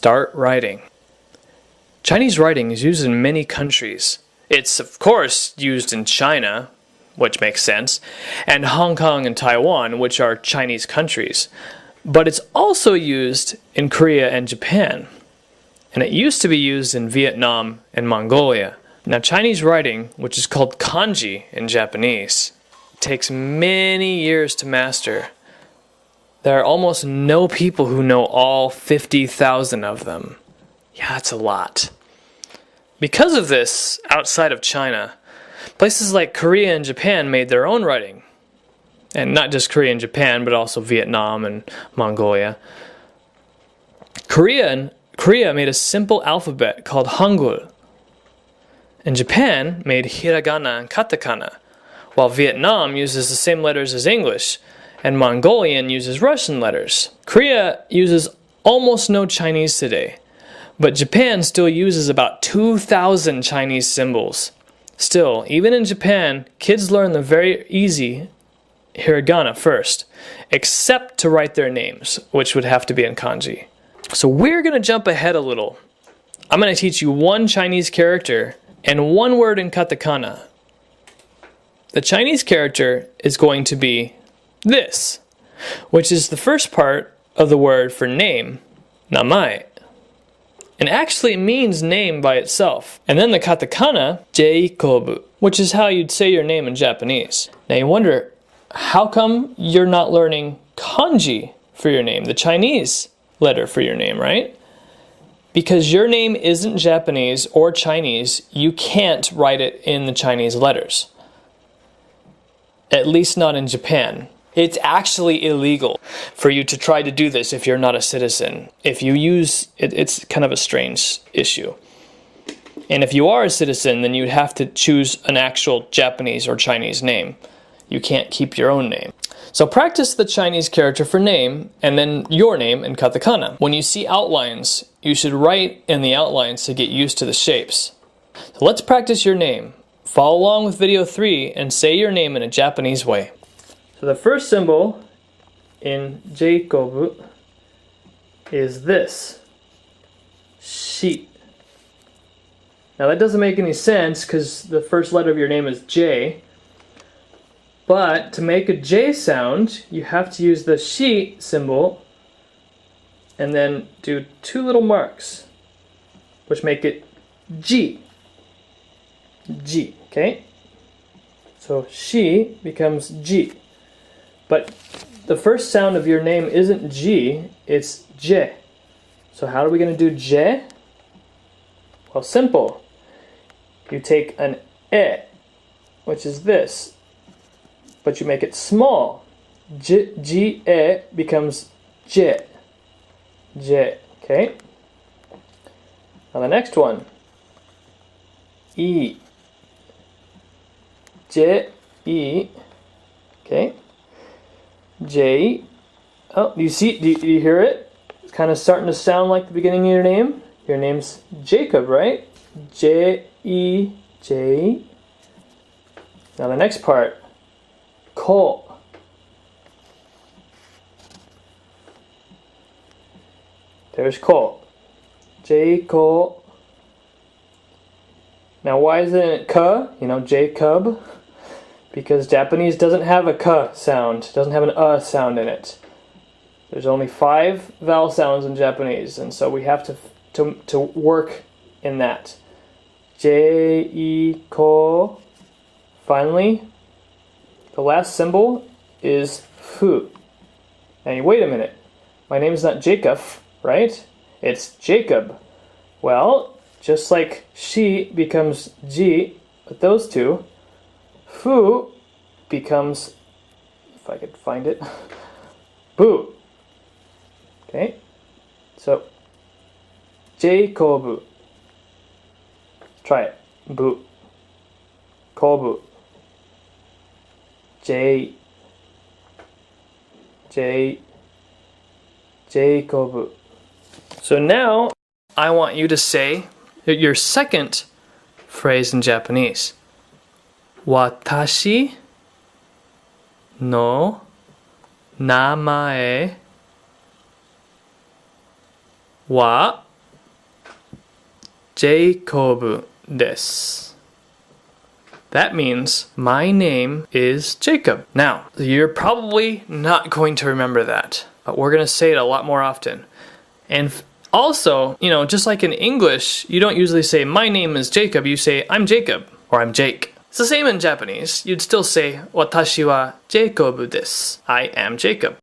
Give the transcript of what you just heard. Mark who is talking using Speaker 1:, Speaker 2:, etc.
Speaker 1: Start writing. Chinese writing is used in many countries. It's, of course, used in China, which makes sense, and Hong Kong and Taiwan, which are Chinese countries. But it's also used in Korea and Japan. And it used to be used in Vietnam and Mongolia. Now, Chinese writing, which is called kanji in Japanese, takes many years to master. There are almost no people who know all 50,000 of them. Yeah, that's a lot. Because of this, outside of China, places like Korea and Japan made their own writing. And not just Korea and Japan, but also Vietnam and Mongolia. Korea made a simple alphabet called Hangul. And Japan made hiragana and katakana, while Vietnam uses the same letters as English, and Mongolian uses Russian letters. Korea uses almost no Chinese today, but Japan still uses about 2,000 Chinese symbols. Still, even in Japan, kids learn the very easy hiragana first, except to write their names, which would have to be in kanji. So we're going to jump ahead a little. I'm going to teach you one Chinese character and one word in katakana. The Chinese character is going to be this, which is the first part of the word for name, namai. And actually it means name by itself. And then the katakana, Jacob, which is how you'd say your name in Japanese. Now you wonder, how come you're not learning kanji for your name, the Chinese letter for your name, right? Because your name isn't Japanese or Chinese, you can't write it in the Chinese letters. At least not in Japan. It's actually illegal for you to try to do this if you're not a citizen. If you use it, it's kind of a strange issue. And if you are a citizen, then you'd have to choose an actual Japanese or Chinese name. You can't keep your own name. So practice the Chinese character for name and then your name in katakana. When you see outlines, you should write in the outlines to get used to the shapes. So let's practice your name. Follow along with video 3 and say your name in a Japanese way. So the first symbol in Jacob is this, shi. Now that doesn't make any sense because the first letter of your name is J. But to make a J sound, you have to use the shi symbol and then do two little marks, which make it G. G, okay? So shi becomes G. But the first sound of your name isn't G, it's J. So how are we going to do J? Well, simple. You take an E, which is this, but you make it small. G, E becomes J. J, okay? Now the next one. E. J, E, okay? J. Oh, do you see? Do you hear it? It's kind of starting to sound like the beginning of your name. Your name's Jacob, right? J, E, J. Now the next part. Ko. There's ko. J-ko. Now why isn't it ka? You know, Jacob. Because Japanese doesn't have a ka sound. Doesn't have an sound in it. There's only 5 vowel sounds in Japanese, and so we have to work in that. J-E-ko. Finally, the last symbol is fu. Now wait a minute. My name is not Jacob, right? It's Jacob. Well, just like she becomes G with those two, fu becomes, if I could find it, bu. Okay? So, Jacob. Try it. Bu. Kobu. Jacob. So now I want you to say your second phrase in Japanese. Watashi no namae wa Jacob desu. That means my name is Jacob. Now, you're probably not going to remember that, but we're going to say it a lot more often. And also, just like in English, you don't usually say my name is Jacob, you say I'm Jacob or I'm Jake. It's the same in Japanese. You'd still say watashi wa Jacob desu. I am Jacob.